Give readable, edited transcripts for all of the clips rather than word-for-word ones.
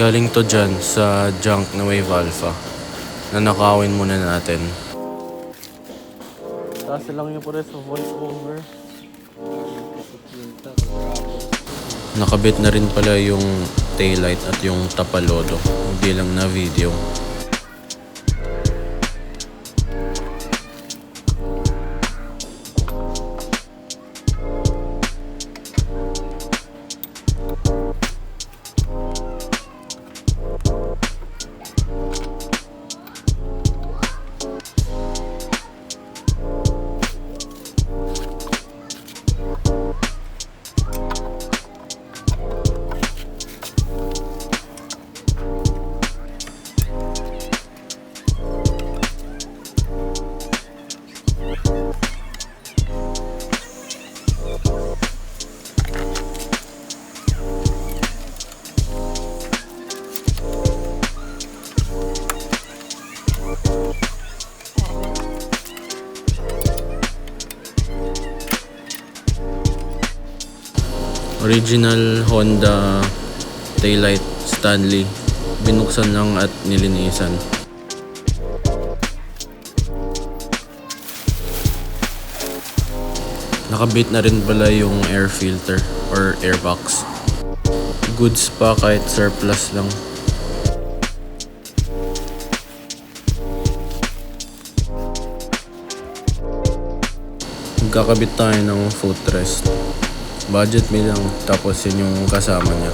Galing to dyan sa junk na Wave Alpha. Nanakawin muna natin. Taas lang yung pare sa voice over. Nakabit na rin pala yung taillight at yung tapalodo. Hindi lang na video. Original Honda taillight Stanley. Binuksan lang at nilinisan. Nakabit na rin pala yung air filter or air box. Goods pa kahit surplus lang. Magkakabit tayo ng footrest. Budget meal lang, tapos yun yung kasama niya.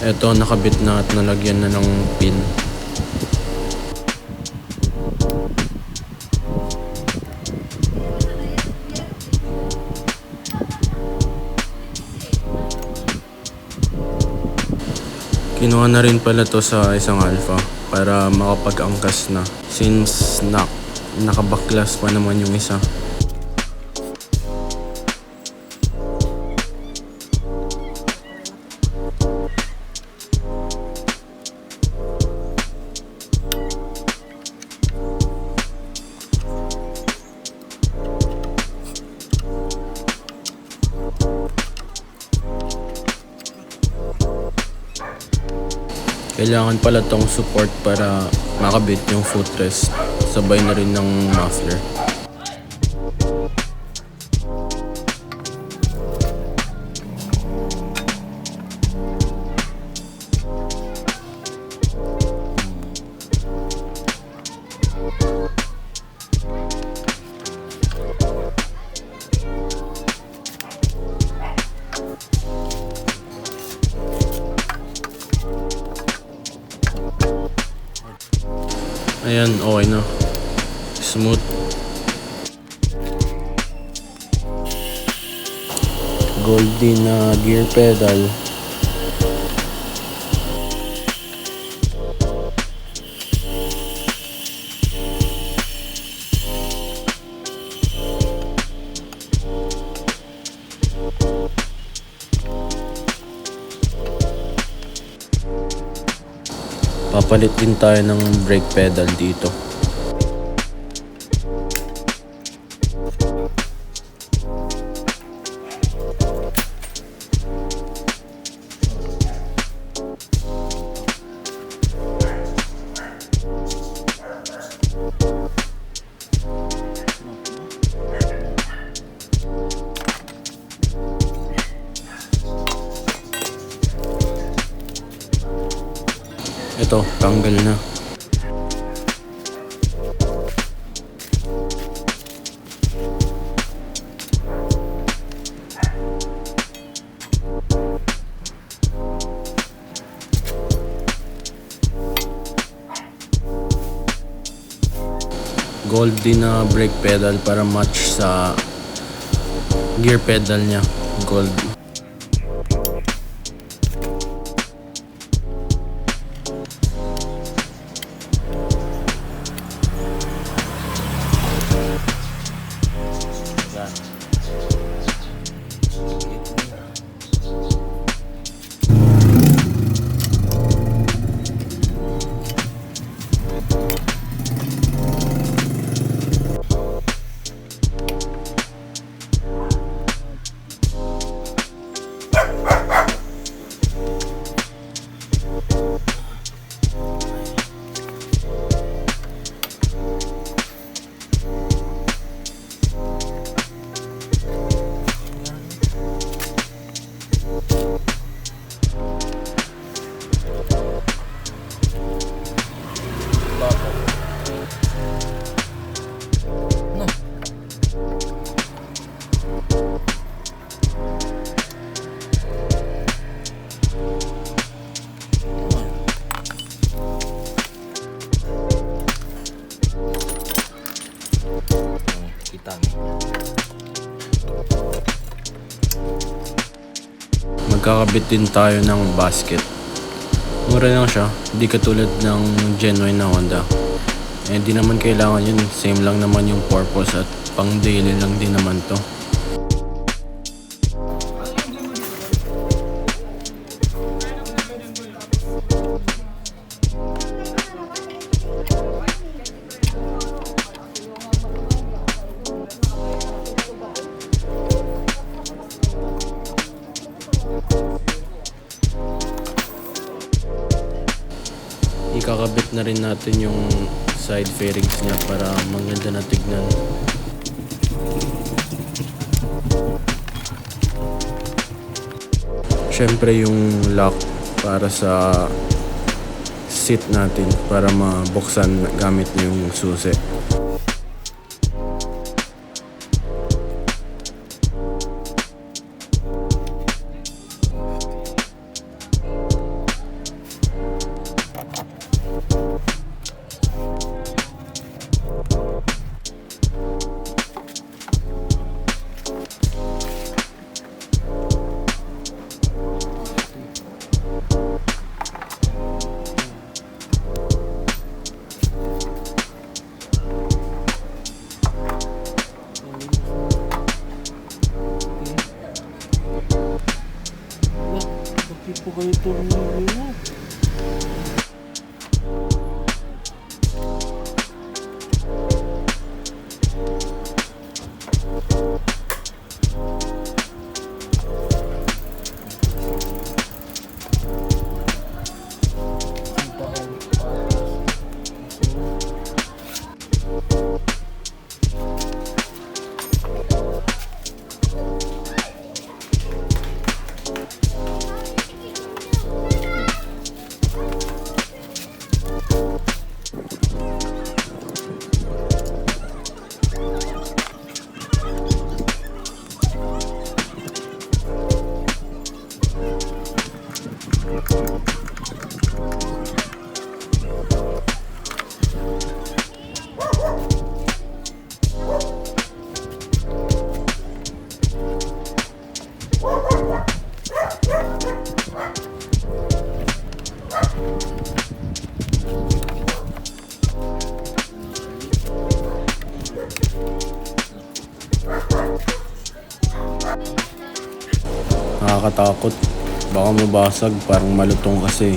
Ito, nakabit na at nalagyan na ng pin. Kinuha na rin pala to sa isang Alpha para makapag-angkas na, since nakabaklas pa naman yung isa. Kailangan pala tong support para makabit yung footrest. Sabay na rin ng muffler. Ayan, okay na. Smooth. Goldie na gear pedal. Papalit din tayo ng brake pedal dito. Ito, tanggal na. Gold din na brake pedal para match sa gear pedal niya. Gold. Magkakabit din tayo ng basket. Mura lang siya, di katulad ng genuine na Honda. Eh di naman kailangan yun, same lang naman yung purpose at pang daily lang din naman to. Ikakabit na rin natin yung side fairings niya para maganda na tignan. Syempre yung lock para sa seat natin para mabuksan gamit yung susi. Tipo ganito rin yun. Nakakatakot. Baka mabasag, parang malutong kasi.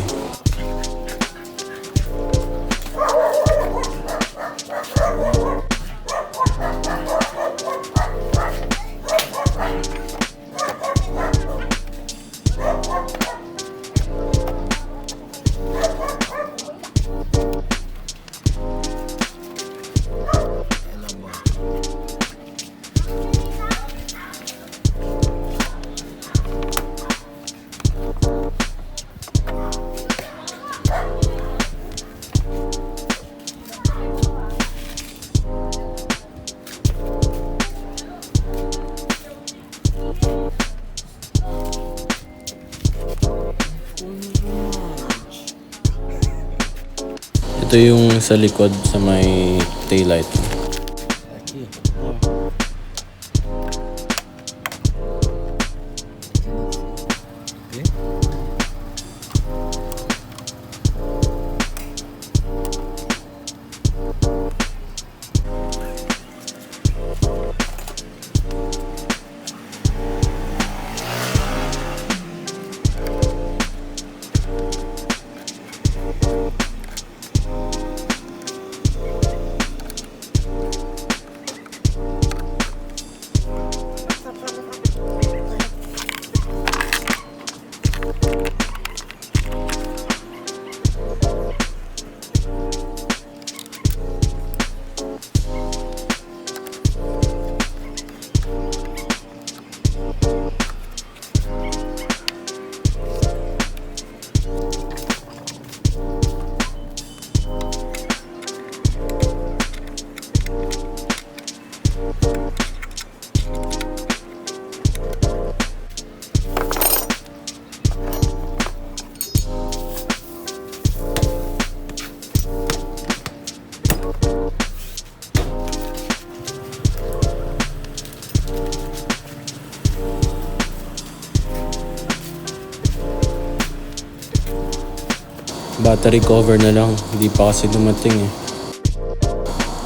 Ito yung sa likod sa may taillight. battery cover na lang, hindi pa kasi dumating eh.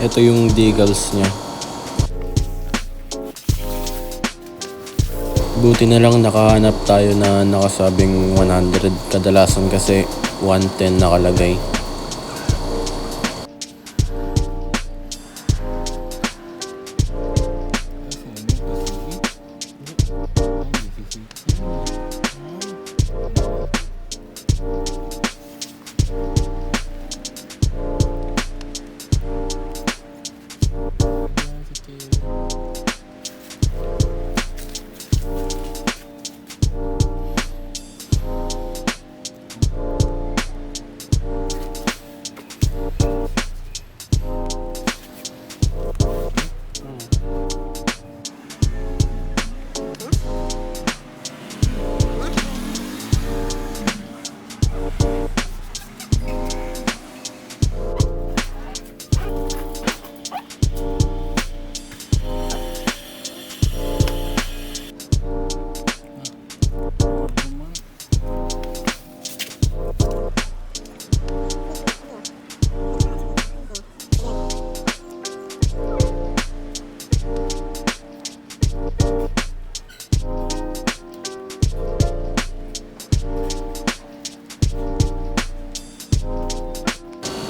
Ito yung decals niya. Buti na lang nakahanap tayo na nakasabing 100, kadalasan kasi 110 nakalagay.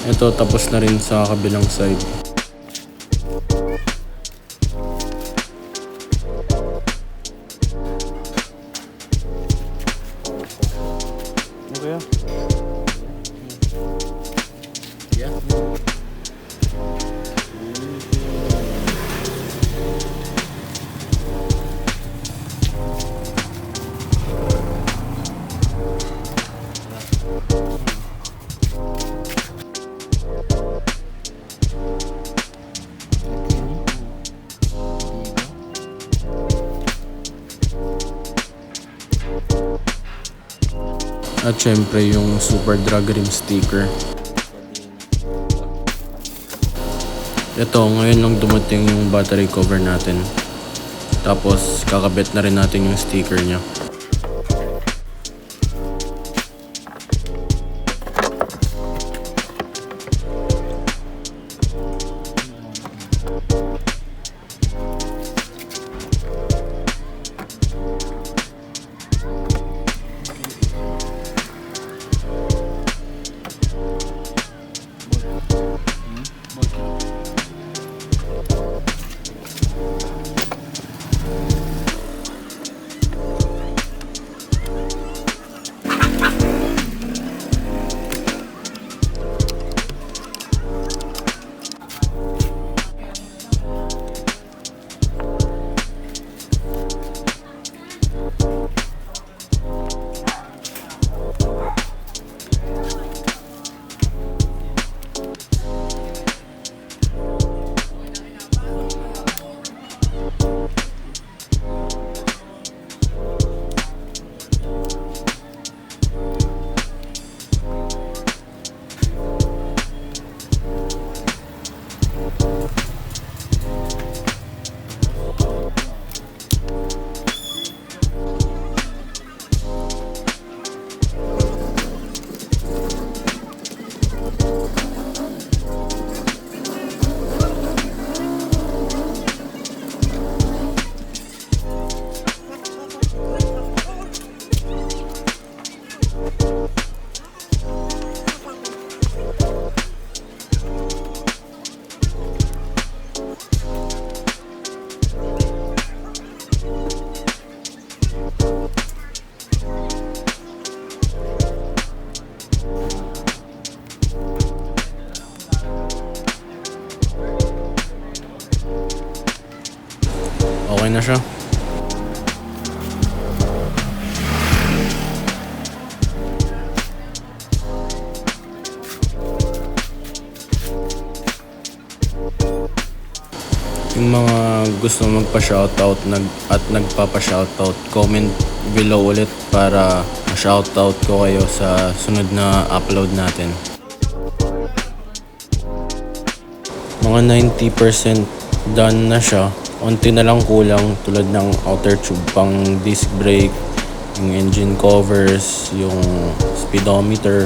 Ito, tapos na rin sa kabilang side. Okay. Yeah. At syempre yung super drag rim sticker. Ito, ngayon lang dumating yung battery cover natin. Tapos kakabit na rin natin yung sticker niya. Okay na siya. Yung mga gusto magpa-shoutout at nagpapa-shoutout, comment below ulit para ma-shoutout ko kayo sa sunod na upload natin. Mga 90% done na siya. Unti na lang kulang tulad ng outer tube pang disc brake, yung engine covers, yung speedometer,